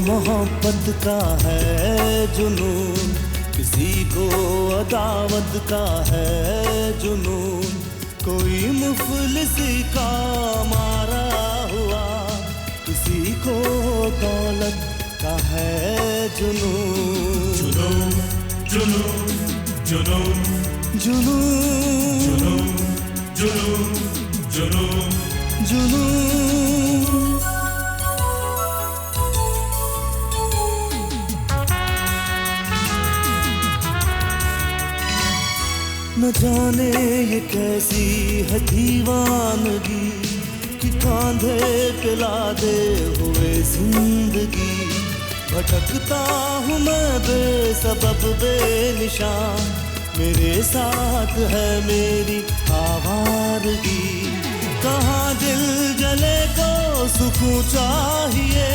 मोहब्बत का है जुनून, किसी को अदावत का है जुनून, कोई मुफलिसी का मारा हुआ, किसी को दौलत का है जुनून। जुनून जुनून जुनून जुनून जुनून जुनून जुनून। न जाने ये कैसी है दीवानगी कि कांधे पे लादे हुए जिंदगी, भटकता हूँ मैं बेसबब बेनिशान, मेरे साथ है मेरी आवारगी। कहाँ दिल जले को सुकून चाहिए,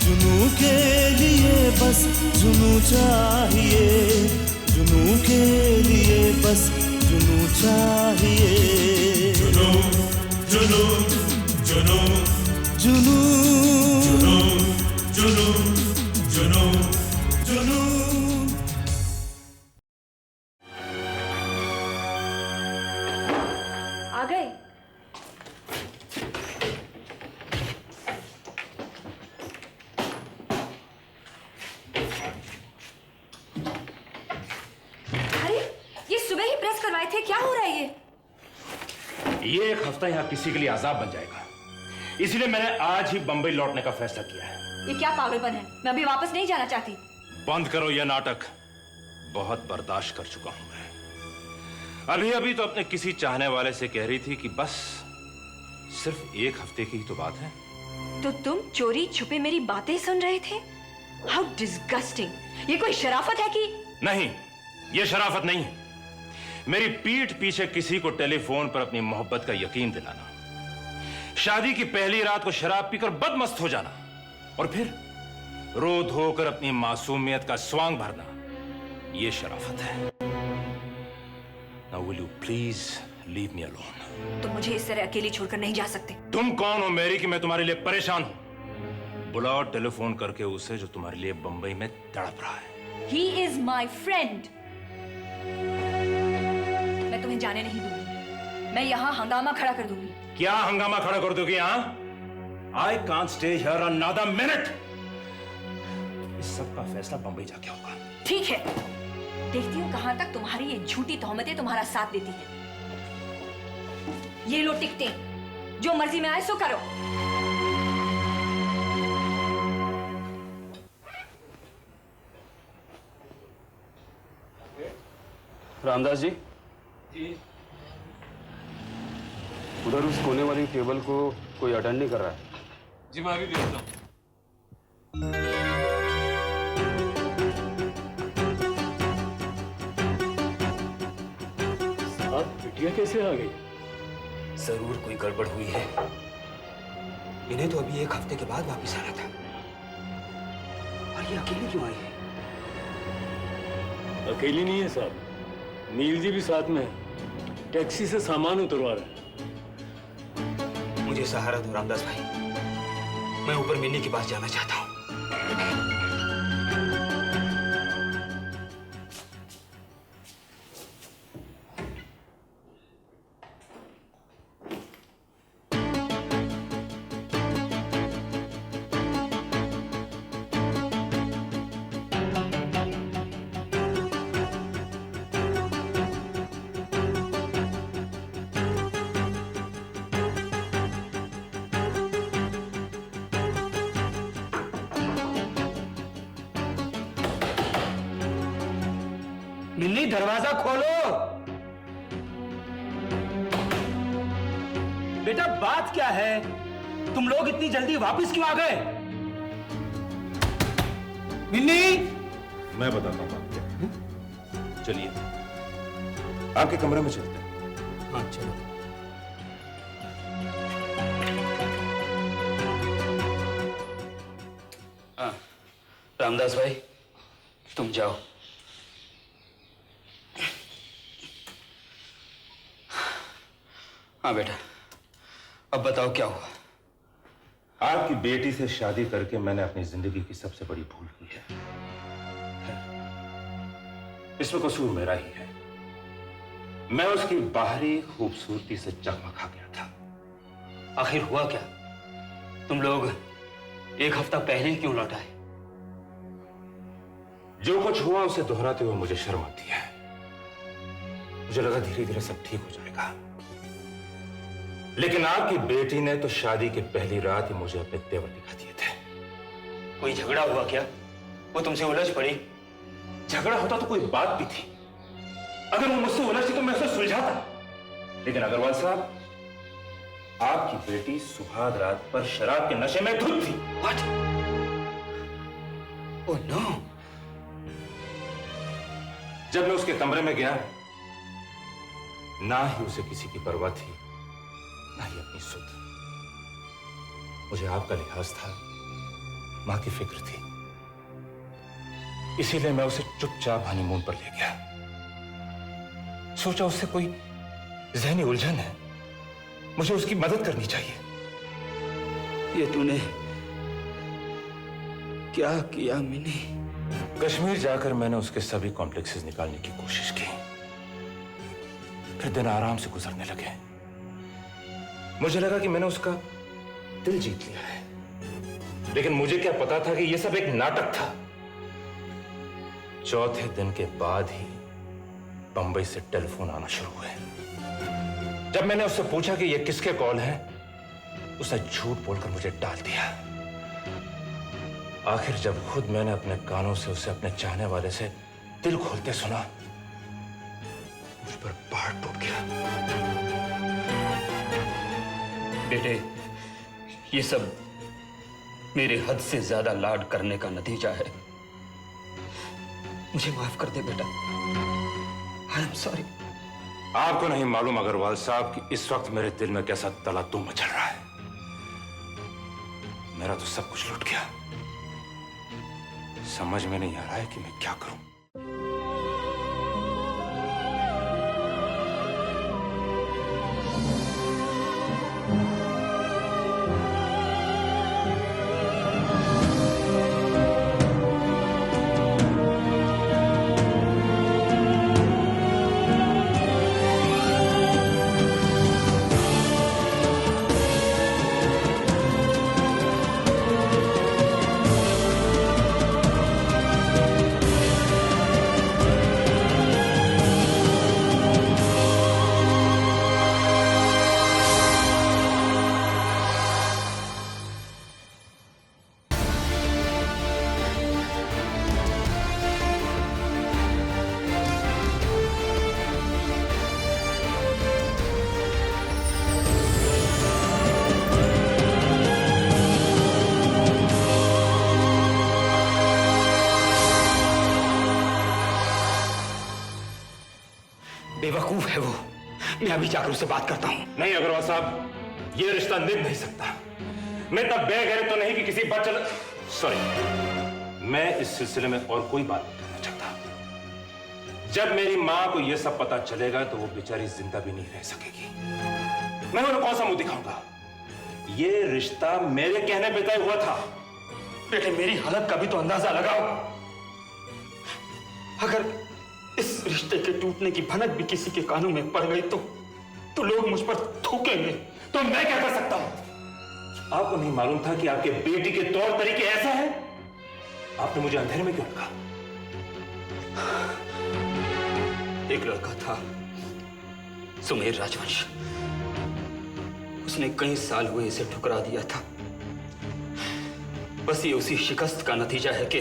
जुनून के लिए बस जुनून चाहिए, जुनून के लिए बस जुनून चाहिए। जुनून जुनून जुनून जुनून जुनून जुनून जुनून। आ गए? अरे ये सुबह ही प्रेस करवाए थे, क्या हो रहा है ये एक हफ्ता यहाँ किसी के लिए अजाब बन जाएगा, इसलिए मैंने आज ही बंबई लौटने का फैसला किया है। ये क्या पागलपन है? मैं अभी वापस नहीं जाना चाहती। बंद करो यह नाटक, बहुत बर्दाश्त कर चुका हूं मैं। अभी अभी तो अपने किसी चाहने वाले से कह रही थी कि बस सिर्फ एक हफ्ते की ही तो बात है। तो तुम चोरी छुपे मेरी बातें सुन रहे थे? How disgusting! ये कोई शराफत है कि? नहीं, यह शराफत नहीं है। मेरी पीठ पीछे किसी को टेलीफोन पर अपनी मोहब्बत का यकीन दिलाना, शादी की पहली रात को शराब पीकर बदमस्त हो जाना और फिर रो धोकर अपनी मासूमियत का स्वांग भरना, यह शराफत है। Now will you please leave me alone? तुम मुझे इस तरह अकेली छोड़कर नहीं जा सकते। तुम कौन हो मेरी कि मैं तुम्हारे लिए परेशान हूं? बुलाओ टेलीफोन करके उसे जो तुम्हारे लिए बंबई में तड़प रहा है। He is my friend. मैं तुम्हें जाने नहीं दूंगी, मैं यहाँ हंगामा खड़ा कर दूंगी। क्या हंगामा खड़ा कर दोगे यहाँ? I can't stay here another minute. इस सब का फैसला बंबई जाके होगा। ठीक है, देखती हूँ कहां तक तुम्हारी ये झूठी तोहमतें तुम्हारा साथ देती हैं। ये लो टिकटें, जो मर्जी में आए सो करो। रामदास जी, उधर उस कोने वाली टेबल को कोई अटेंड नहीं कर रहा है। जी मैं अभी देखता हूँ। साहब, बिटिया कैसे आ गई? जरूर कोई गड़बड़ हुई है। इन्हें तो अभी एक हफ्ते के बाद वापस आना था, और ये अकेली क्यों आई है? अकेली नहीं है साहब, नील जी भी साथ में है। टैक्सी से सामान उतरवा रहे हैं। मुझे सहारा दो रामदास भाई, मैं ऊपर मिन्नी के पास जाना चाहता हूँ। मिन्नी, दरवाजा खोलो। बेटा बात क्या है? तुम लोग इतनी जल्दी वापस क्यों आ गए? मिन्नी, मैं बताता हूँ बात क्या है। चलिए आपके कमरे में चलते हैं। हाँ चलो। हाँ रामदास भाई, तुम जाओ। हाँ बेटा, अब बताओ क्या हुआ? आपकी बेटी से शादी करके मैंने अपनी जिंदगी की सबसे बड़ी भूल की है। इसमें कसूर मेरा ही है। मैं उसकी बाहरी खूबसूरती से चकमका गया था। आखिर हुआ क्या? तुम लोग एक हफ्ता पहले ही क्यों लौट आए? जो कुछ हुआ उसे दोहराते हुए मुझे शर्म आती है। मुझे लगा धीरे धीरे सब ठीक हो जाएगा, लेकिन आपकी बेटी ने तो शादी की पहली रात ही मुझे अपने तेवर दिखा दिए थे। कोई झगड़ा हुआ क्या? वो तुमसे उलझ पड़ी? झगड़ा होता तो कोई बात भी थी। अगर वो मुझसे उलझती तो मैं उसे सुलझाता। लेकिन अग्रवाल साहब, आपकी बेटी सुहाग रात पर शराब के नशे में धुत थी। What? Oh no! जब मैं उसके कमरे में गया, ना ही उसे किसी की परवाह थी, ना ही अपनी सुध। मुझे आपका लिहाज था, मां की फिक्र थी, इसीलिए मैं उसे चुपचाप हनीमून पर ले गया। सोचा उससे कोई जहनी उलझन है, मुझे उसकी मदद करनी चाहिए। ये तूने क्या किया मिनी? कश्मीर जाकर मैंने उसके सभी कॉम्प्लेक्सेस निकालने की कोशिश की। फिर दिन आराम से गुजरने लगे। मुझे लगा कि मैंने उसका दिल जीत लिया है, लेकिन मुझे क्या पता था कि यह सब एक नाटक था। चौथे दिन के बाद ही बंबई से टेलीफोन आना शुरू हुए। जब मैंने उससे पूछा कि यह किसके कॉल हैं, उसने झूठ बोलकर मुझे टाल दिया। आखिर जब खुद मैंने अपने कानों से उसे अपने चाहने वाले से दिल खोलते सुना, मुझ पर पहाड़ टूट गया। बेटे, ये सब मेरे हद से ज्यादा लाड करने का नतीजा है। मुझे माफ कर दे बेटा। I am sorry. आपको नहीं मालूम अग्रवाल साहब कि इस वक्त मेरे दिल में कैसा तलातुम मचल रहा है। मेरा तो सब कुछ लुट गया। समझ में नहीं आ रहा है कि मैं क्या करूं। बेवकूफ है वो। मैं अभी जाकर उससे बात करता हूं। नहीं अग्रवाल साहब, यह रिश्ता निभ नहीं सकता। मैं तब बेगैरत तो नहीं कि किसी बच्चे, सॉरी, मैं इस सिलसिले में और कोई बात नहीं करना चाहता। जब मेरी मां को यह सब पता चलेगा तो वो बेचारी जिंदा भी नहीं रह सकेगी। मैं उन्हें कौन सा मुंह दिखाऊंगा? यह रिश्ता मेरे कहने पे तय हुआ था। बेटे, मेरी हालत का भी तो अंदाजा लगाओ। अगर इस रिश्ते के टूटने की भनक भी किसी के कानों में पड़ गई तो लोग मुझ पर थूकेंगे। तो मैं क्या कर सकता हूं? आपको नहीं मालूम था कि आपके बेटी के तौर तरीके ऐसे हैं? आपने मुझे अंधेरे में क्यों रखा? एक लड़का था, सुमेर राजवंश। उसने कई साल हुए इसे ठुकरा दिया था। बस ये उसी शिकस्त का नतीजा है कि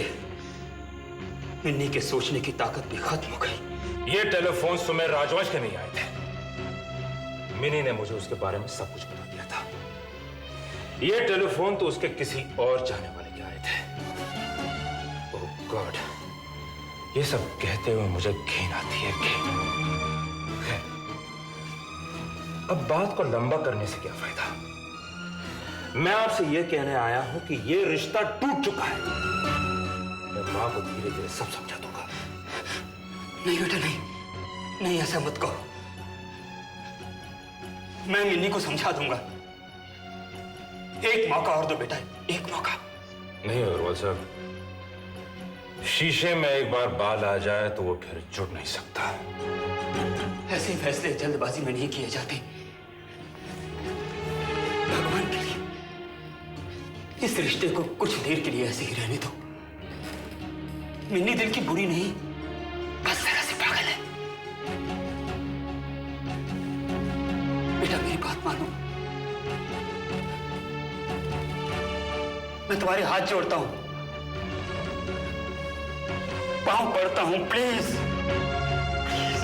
मिन्नी के सोचने की ताकत भी खत्म हो गई। ये टेलीफोन सुमेर राजवंश के नहीं आए थे। मिनी ने मुझे उसके बारे में सब कुछ बता दिया था। ये टेलीफोन तो उसके किसी और चाहने वाले के आए थे। ओह गॉड, ये सब कहते हुए मुझे घिन आती है। खैर, अब बात को लंबा करने से क्या फायदा। मैं आपसे यह कहने आया हूं कि यह रिश्ता टूट चुका है। मैं मां को धीरे धीरे सब समझा दूंगा। नहीं बेटा, नहीं, ऐसा मत कहो। मैं मिन्नी को समझा दूंगा। एक मौका और दो बेटा, एक मौका। नहीं अग्रवाल साहब, शीशे में एक बार बाल आ जाए तो वो फिर जुड़ नहीं सकता। ऐसे फैसले जल्दबाजी में नहीं किए जाते। भगवान के लिए इस रिश्ते को कुछ देर के लिए ऐसे ही रहने दो। मिन्नी दिल की बुरी नहीं, बस जरा से पागल है। बेटा मेरी बात मानो, मैं तुम्हारे हाथ जोड़ता हूं, पांव पड़ता हूं, प्लीज प्लीज।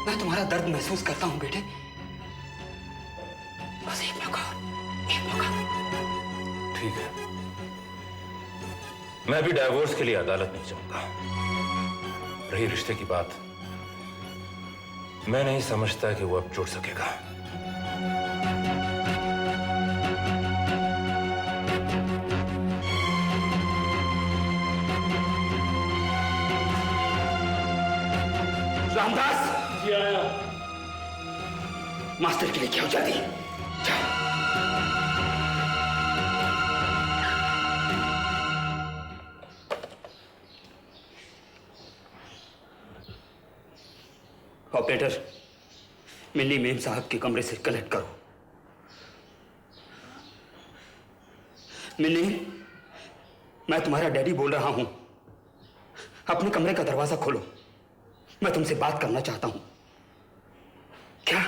मैं तुम्हारा दर्द महसूस करता हूं बेटे, बस एक मौका, एक मौका। ठीक है, मैं भी डाइवोर्स के लिए अदालत नहीं जाऊंगा। रही रिश्ते की बात, मैं नहीं समझता कि वो अब जुड़ सकेगा। रामदास जी आया। मास्टर के लिए क्या हो जाती? जाओ। ऑपरेटर, मिन्नी मेम साहब के कमरे से कनेक्ट करो। मिन्नी, मैं तुम्हारा डैडी बोल रहा हूं। अपने कमरे का दरवाजा खोलो, मैं तुमसे बात करना चाहता हूं। क्या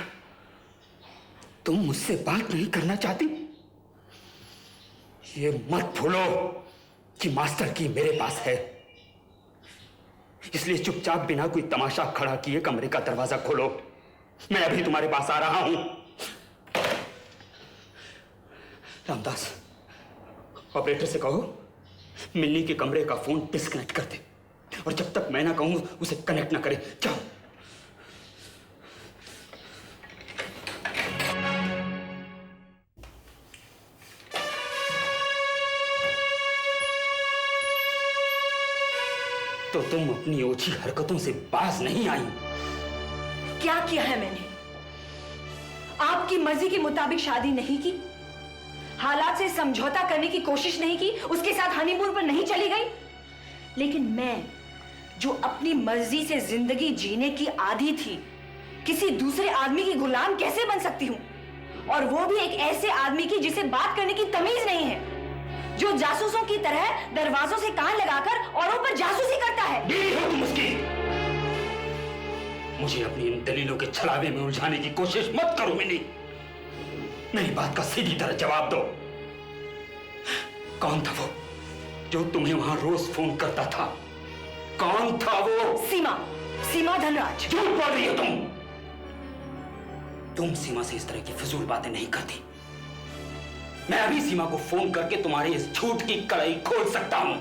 तुम मुझसे बात नहीं करना चाहती? ये मत भूलो कि मास्टर की मेरे पास है, इसलिए चुपचाप बिना कोई तमाशा खड़ा किए कमरे का दरवाजा खोलो। मैं अभी तुम्हारे पास आ रहा हूं। रामदास, ऑपरेटर से कहो मिन्नी के कमरे का फोन डिस्कनेक्ट कर दे, और जब तक मैं ना कहूं उसे कनेक्ट ना करे। जाओ। तो तुम अपनी ओछी हरकतों से बाज नहीं आई। क्या किया है मैंने? आपकी मर्जी के मुताबिक शादी नहीं की, हालात से समझौता करने की कोशिश नहीं की, उसके साथ हनीमून पर नहीं चली गई। लेकिन मैं जो अपनी मर्जी से जिंदगी जीने की आदी थी, किसी दूसरे आदमी की गुलाम कैसे बन सकती हूं? और वो भी एक ऐसे आदमी की जिसे बात करने की तमीज नहीं है, जो जासूसों की तरह दरवाजों से कान लगाकर औरों पर जासूसी करता है। बीवी हो तुम उसकी। मुझे अपनी इन दलीलों के छलावे में उलझाने की कोशिश मत करो मिनी। मेरी बात का सीधी तरह जवाब दो। कौन था वो जो तुम्हें वहां रोज फोन करता था? कौन था वो? सीमा धनराज। झूठ बोल रही हो तुम सीमा से इस तरह की फिजूल बातें नहीं करती। मैं अभी सीमा को फोन करके तुम्हारे इस झूठ की कड़ाई खोल सकता हूं।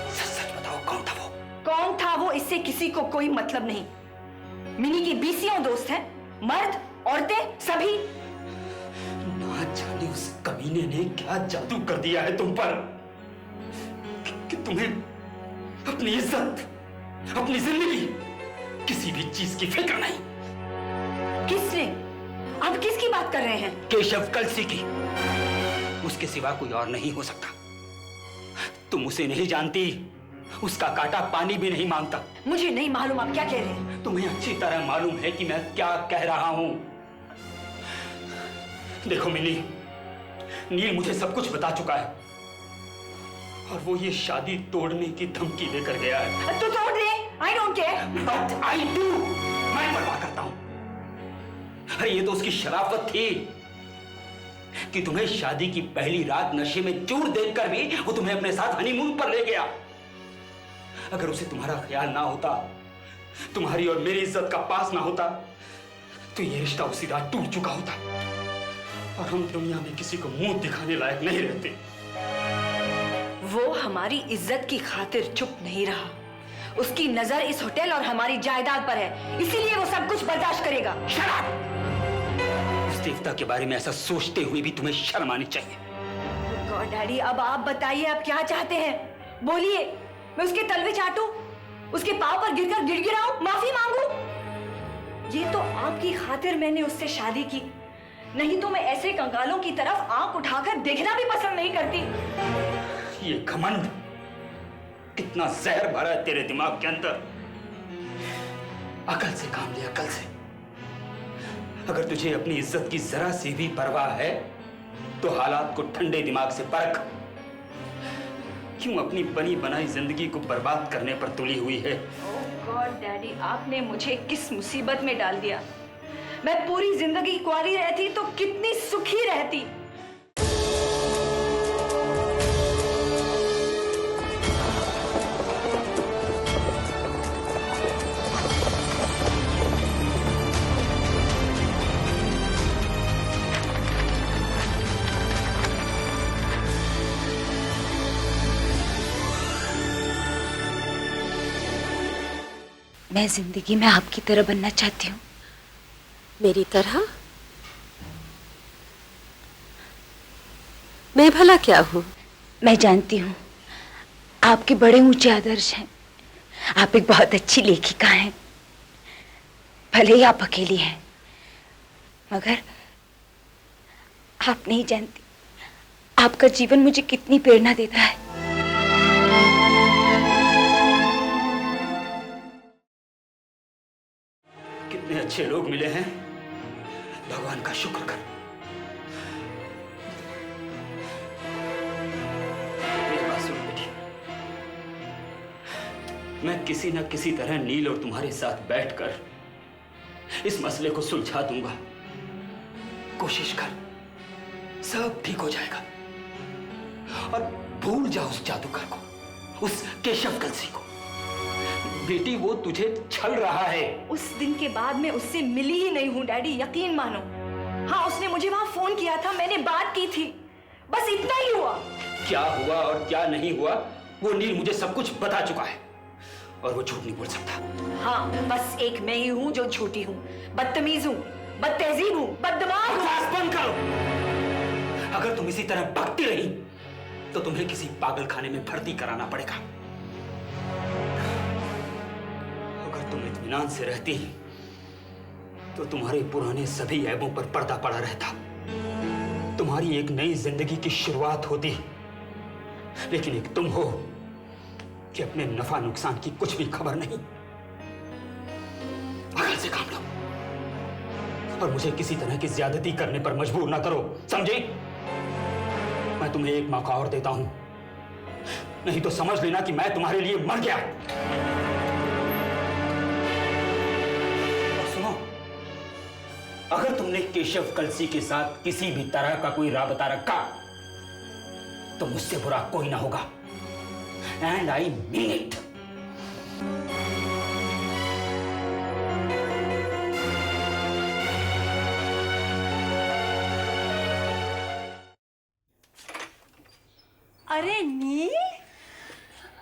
सच सच बताओ, कौन था वो? कौन था वो, इससे किसी को कोई मतलब नहीं। मिनी की बीसियों दोस्त हैं, मर्द औरतें सभी। ना जाने उस कमीने ने क्या जादू कर दिया है तुम पर कि तुम्हें अपनी इज्जत, अपनी जिंदगी, किसी भी चीज की फिक्र नहीं। किसने? अब किसकी बात कर रहे हैं? केशव कलसी की। उसके सिवा कोई और नहीं हो सकता। तुम उसे नहीं जानती, उसका कांटा पानी भी नहीं मांगता। मुझे नहीं मालूम आप क्या कह रहे हैं। तुम्हें अच्छी तरह मालूम है कि मैं क्या कह रहा हूं। देखो मिनी, नील मुझे सब कुछ बता चुका है, और वो ये शादी तोड़ने की धमकी देकर गया है। तो तोड़ दे, I don't care. But I do. मैं परवाह करता हूं। अरे ये तो उसकी शराफत थी कि तुम्हें शादी की पहली रात नशे में चूर देखकर भी वो तुम्हें अपने साथ हनीमून पर ले गया। अगर उसे तुम्हारा ख्याल ना होता, तुम्हारी और मेरी इज्जत का पास ना होता, तो ये रिश्ता उसी रात टूट चुका होता, और हम दुनिया में किसी को मुंह दिखाने लायक नहीं रहते। वो हमारी इज्जत की खातिर चुप नहीं रहा। उसकी नजर इस होटल और हमारी जायदाद पर है, इसीलिए वो सब कुछ बर्दाश्त करेगा। शराब! उस देवता के बारे में ऐसा सोचते हुए भी तुम्हें शर्म आनी चाहिए। गॉड डैडी, अब आप बताइए, आप क्या चाहते हैं? बोलिए, मैं उसके तलवे चाटूं, उसके पांव पर गिरकर गिड़गिड़ाऊं, माफी मांगू? ये तो आपकी खातिर मैंने उससे शादी की, नहीं तो मैं ऐसे कंगालों की तरफ आंख उठाकर देखना भी पसंद नहीं करती। ये घमंड कितना जहर भरा है तेरे दिमाग के अंदर। अकल से काम ले, अकल से। अगर तुझे अपनी इज्जत की जरा सी भी परवाह है तो हालात को ठंडे दिमाग से परख। क्यों अपनी बनी बनाई जिंदगी को बर्बाद करने पर तुली हुई है? ओह गॉड डैडी, आपने मुझे किस मुसीबत में डाल दिया। मैं पूरी जिंदगी कुंवारी रहती तो कितनी सुखी रहती। मैं जिंदगी में आपकी तरह बनना चाहती हूँ। मेरी तरह? मैं भला क्या हूँ? मैं जानती हूँ आपके बड़े ऊंचे आदर्श हैं। आप एक बहुत अच्छी लेखिका हैं। भले ही आप अकेली हैं, मगर आप नहीं जानती आपका जीवन मुझे कितनी प्रेरणा देता है। कितने अच्छे लोग मिले हैं, भगवान का शुक्र कर। मेरी बात सुन बेटी, मैं किसी न किसी तरह नील और तुम्हारे साथ बैठकर इस मसले को सुलझा दूंगा। कोशिश कर, सब ठीक हो जाएगा। और भूल जा उस जादूगर को, उस केशव कलसी को। बेटी वो तुझे छल रहा है। उस दिन के बाद मैं उससे मिली ही नहीं हूँ डैडी, यकीन मानो। हाँ, उसने मुझे वहां फोन किया था, मैंने बात की थी, बस इतना ही हुआ। क्या हुआ और क्या नहीं हुआ वो नील मुझे सब कुछ बता चुका है, और वो झूठ नहीं बोल सकता। हाँ, बस एक मैं ही हूँ जो झूठी हूँ, बदतमीज हूँ, बदतहजीब हूँ, बददिमाग हूँ। बंद करो। अगर तुम इसी तरह बकती रही तो तुम्हें किसी पागल खाने में भर्ती कराना पड़ेगा। अगर तुम इत्मीनान से रहती तो तुम्हारे पुराने सभी ऐबों पर पर्दा पड़ा रहता, तुम्हारी एक नई जिंदगी की शुरुआत होती। लेकिन एक तुम हो कि अपने नफा नुकसान की कुछ भी खबर नहीं। अकल से काम लो और मुझे किसी तरह की ज्यादती करने पर मजबूर ना करो, समझे? मैं तुम्हें एक मौका और देता हूं, नहीं तो समझ लेना कि मैं तुम्हारे लिए मर गया। और सुनो, अगर तुमने केशव कलसी के साथ किसी भी तरह का कोई राबता रखा तो मुझसे बुरा कोई ना होगा, एंड आई मीन इट। अरे नील,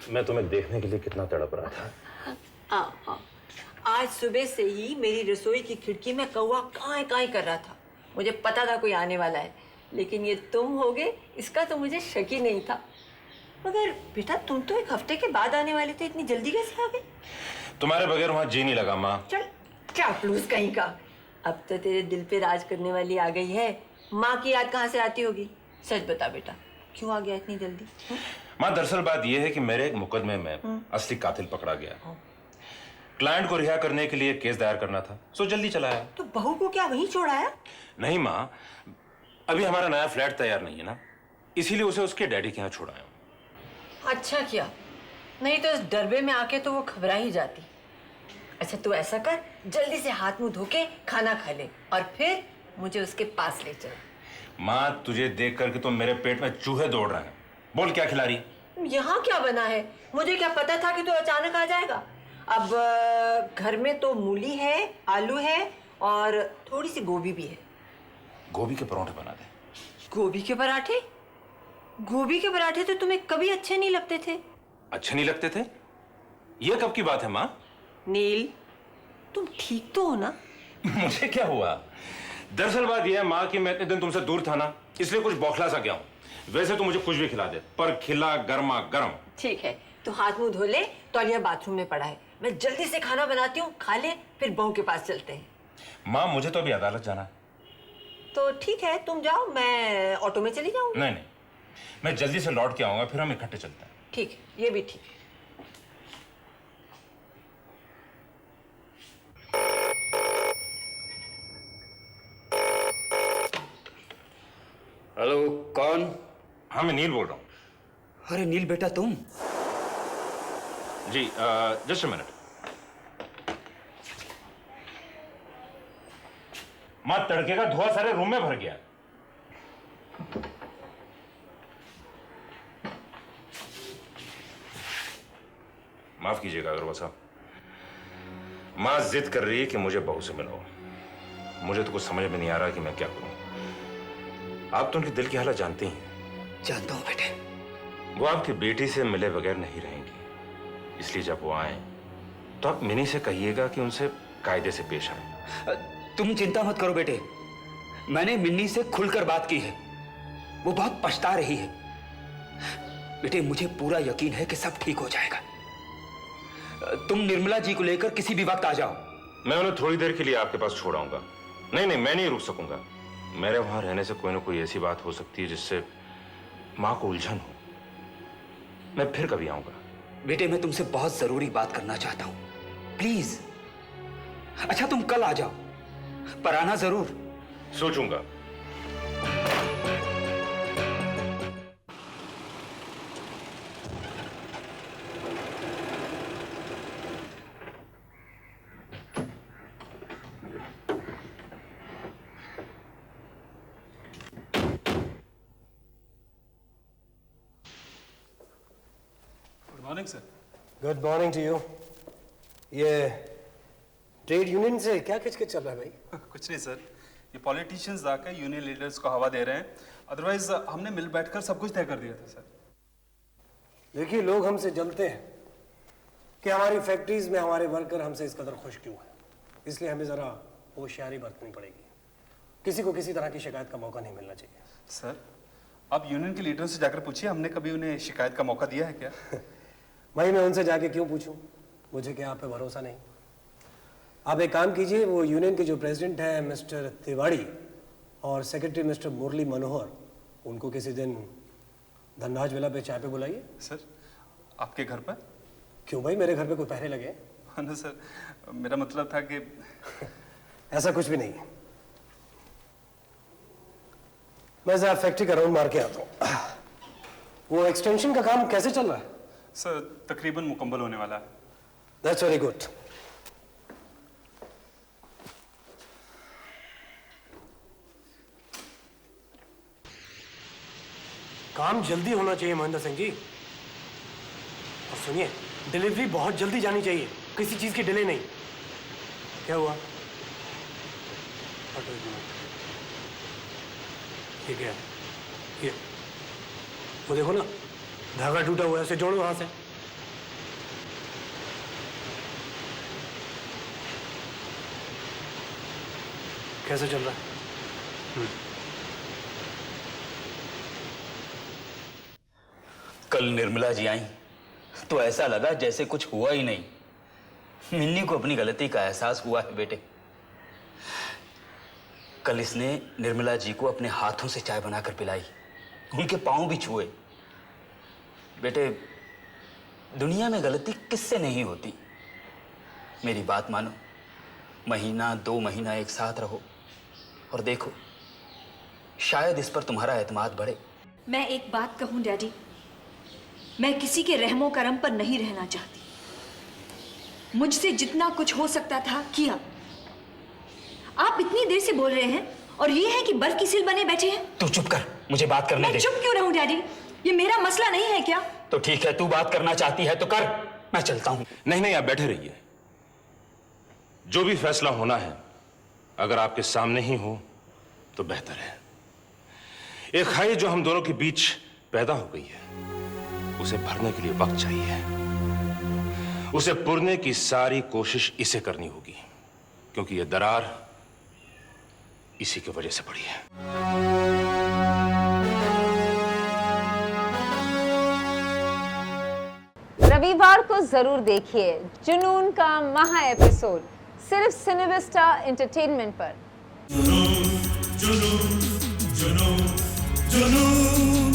मैं तुम्हें देखने के लिए कितना तड़प रहा था। आज सुबह से ही मेरी रसोई की खिड़की में कौवा काई काई कर रहा था। मुझे पता था कोई आने वाला है, लेकिन ये तुम होगे इसका तो मुझे शक ही नहीं था। मगर बेटा, तुम तो एक हफ्ते के बाद आने वाले थे, इतनी जल्दी कैसे आ गए? तुम्हारे बगैर वहां जी नहीं लगा माँ। चल, चापलूस कहीं का। अब तो तेरे दिल पे राज करने वाली आ गई है। माँ की याद कहाँ से आती होगी? सच बता बेटा, क्यों आ गया इतनी जल्दी? माँ, दरअसल बात यह है कि मेरे एक मुकदमे में असली कातिल पकड़ा गया। क्लाइंट को रिहा करने के लिए केस दायर करना था, सो जल्दी चला आया। तो बहू को क्या वहीं छोड़ाया? नहीं माँ, अभी हमारा नया फ्लैट तैयार नहीं है ना, इसीलिए उसे उसके डैडी के यहाँ छोड़ाया। अच्छा किया, नहीं तो इस डरबे में आके तो वो घबरा ही जाती। अच्छा तू ऐसा कर, जल्दी से हाथ मुंह धो के खाना खा ले और फिर मुझे उसके पास ले चल। माँ, तुझे देख करके तो मेरे पेट में चूहे दौड़ रहे हैं। बोल, क्या खिला रही? यहाँ क्या बना है? मुझे क्या पता था कि तू अचानक आ जाएगा। अब घर में तो मूली है, आलू है और थोड़ी सी गोभी भी है। गोभी के परोठे बना दे। गोभी के पराठे? गोभी के पराठे तो तुम्हें कभी अच्छे नहीं लगते थे। अच्छे नहीं लगते थे? ये कब की बात है माँ? नील, तुम ठीक तो हो ना? मुझे क्या हुआ? दरअसल बात यह है माँ कि मैं इतने दिन तुमसे दूर था ना, इसलिए कुछ बौखला सा गया हूँ। वैसे तो मुझे कुछ भी खिला दे, पर खिला गर्मा गर्म। ठीक है, तो हाथ मुंह धो ले, तौलिया बाथरूम में पड़ा है। मैं जल्दी से खाना बनाती हूँ, खा ले, फिर बहू के पास चलते हैं। माँ, मुझे तो अभी अदालत जाना है। तो ठीक है, तुम जाओ, मैं ऑटो में चली जाऊंगी। नहीं नहीं, मैं जल्दी से लौट के आऊंगा, फिर हम इकट्ठे चलते हैं। ठीक है, ये भी ठीक है। हेलो, कौन? हाँ, मैं नील बोल रहा हूँ। अरे नील बेटा, तुम? जी, जस्ट अ मिनट। मां, तड़के का धुआं सारे रूम में भर गया। माफ कीजिएगा अग्रवाल साहब, मां जिद कर रही है कि मुझे बहू से मिलाओ। मुझे तो कुछ समझ में नहीं आ रहा कि मैं क्या करूं। आप तो उनके दिल की हालत जानते हैं। जानता हूं बेटे। वो आपकी बेटी से मिले बगैर नहीं रहेंगी, इसलिए जब वो आए तो आप मिनी से कहिएगा कि उनसे कायदे से पेश आए। तुम चिंता मत करो बेटे, मैंने मिन्नी से खुलकर बात की है। वो बहुत पछता रही है। बेटे, मुझे पूरा यकीन है कि सब ठीक हो जाएगा। तुम निर्मला जी को लेकर किसी भी वक्त आ जाओ। मैं उन्हें थोड़ी देर के लिए आपके पास छोड़ आऊंगा। नहीं नहीं, मैं नहीं रुक सकूंगा। मेरे वहां रहने से कोई ना कोई ऐसी बात हो सकती है जिससे मां को उलझन हो। मैं फिर कभी आऊंगा। बेटे, मैं तुमसे बहुत जरूरी बात करना चाहता हूं, प्लीज। अच्छा, तुम कल आ जाओ, पर आना जरूर। सोचूंगा। Morning sir. Good morning to you. ये ट्रेड यूनियन से क्या खिचखिच चल रहा है भाई? कुछ नहीं सर, ये पॉलिटिशियंस आकर यूनियन लीडर्स को हवा दे रहे हैं। अदरवाइज हमने मिल बैठकर सब कुछ तय कर दिया था सर। देखिए, लोग हमसे जलते हैं कि हमारी फैक्ट्रीज में हमारे वर्कर हमसे इस कदर खुश क्यों हैं। इसलिए हमें ज़रा होशियारी बरतनी पड़ेगी। किसी को किसी तरह की शिकायत का मौका नहीं मिलना चाहिए। सर, आप यूनियन के लीडर से जाकर पूछिए, हमने कभी उन्हें शिकायत का मौका दिया है क्या? भाई, मैं उनसे जाके क्यों पूछूं? मुझे क्या आप पे भरोसा नहीं? आप एक काम कीजिए, वो यूनियन के जो प्रेसिडेंट हैं मिस्टर तिवाड़ी और सेक्रेटरी मिस्टर मुरली मनोहर, उनको किसी दिन धनराज विला पे चाय पे बुलाइए। सर, आपके घर पर? क्यों भाई, मेरे घर पे कोई पहरे लगे? हाँ ना सर, मेरा मतलब था कि ऐसा कुछ भी नहीं है। मैं जरा फैक्ट्री का राउंड मार के आता हूँ। वो एक्सटेंशन का काम कैसे चल रहा है? सर, तकरीबन मुकम्मल होने वाला है। That's very good. काम जल्दी होना चाहिए महेंद्र सिंह जी। और सुनिए, डिलीवरी बहुत जल्दी जानी चाहिए, किसी चीज की डिले नहीं। क्या हुआ? ठीक है, ये वो देखो ना, धागा टूटा हुआ है, उसे जोड़ो वहां से। कैसे चल रहा है? कल निर्मला जी आई तो ऐसा लगा जैसे कुछ हुआ ही नहीं। मिन्नी को अपनी गलती का एहसास हुआ है बेटे। कल इसने निर्मला जी को अपने हाथों से चाय बनाकर पिलाई, उनके पांव भी छुए। बेटे, दुनिया में गलती किससे नहीं होती। मेरी बात मानो, महीना 2 महीना एक साथ रहो और देखो, शायद इस पर तुम्हारा एतमाद बढ़े। मैं एक बात कहूं डैडी, मैं किसी के रहमो करम पर नहीं रहना चाहती। मुझसे जितना कुछ हो सकता था किया। आप इतनी देर से बोल रहे हैं और ये है कि बर्फ की सिल बने बैठे हैं। तू चुप कर, मुझे बात करने दे। मैं चुप क्यों रहूं डैडी? ये मेरा मसला नहीं है क्या? तो ठीक है, तू बात करना चाहती है तो कर, मैं चलता हूं। नहीं नहीं, आप बैठे रहिए। जो भी फैसला होना है अगर आपके सामने ही हो तो बेहतर है। एक खाई जो हम दोनों के बीच पैदा हो गई है, उसे भरने के लिए वक्त चाहिए। उसे पुरने की सारी कोशिश इसे करनी होगी, क्योंकि यह दरार इसी की वजह से पड़ी है। रविवार को जरूर देखिए जुनून का महा एपिसोड, सिर्फ सिनेविस्टा एंटरटेनमेंट पर। जुनून जुनून जुनून